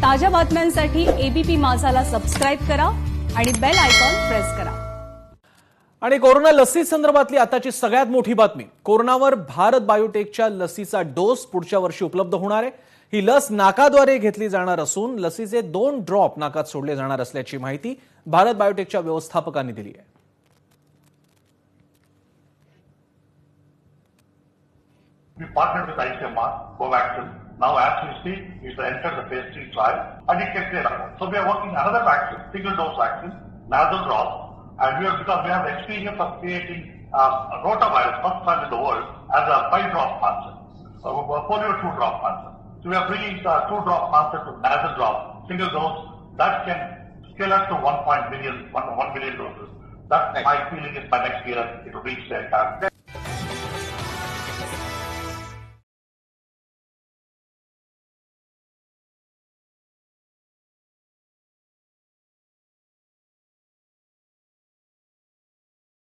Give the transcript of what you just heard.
ताज्या बातम्यांसाठी ABP माझाला subscribe करा आणि बेल आयकॉन प्रेस करा। आणि कोरोना लसी संदर्भातली आताची सगळ्यात मोठी बातमी, कोरोनावर भारत बायोटेकच्या लसीचा डोस पुढच्या वर्षी उपलब्ध होणार आहे। ही लस नाकाद्वारे घेतली जाणार असून लसीचे 2 ड्रॉप नाकात सोडले जाणार असल्याची माहिती भारत बायोटेकच्या व्यवस्थापकांनी दिली आहे। We partnered with ICMR, Covaxin. Now, as we speak, we will enter the phase 3 trial, and it can clear up. So we are working another vaccine, single-dose vaccine, nasal drop, and because we have experience of creating rotavirus, first time in the world, as a 5-drop concept, polio 2-drop concept. So we are bringing the 2-drop concept to nasal drop, single dose, that can scale up to 1 million doses. That my feeling is by next year it will reach their target.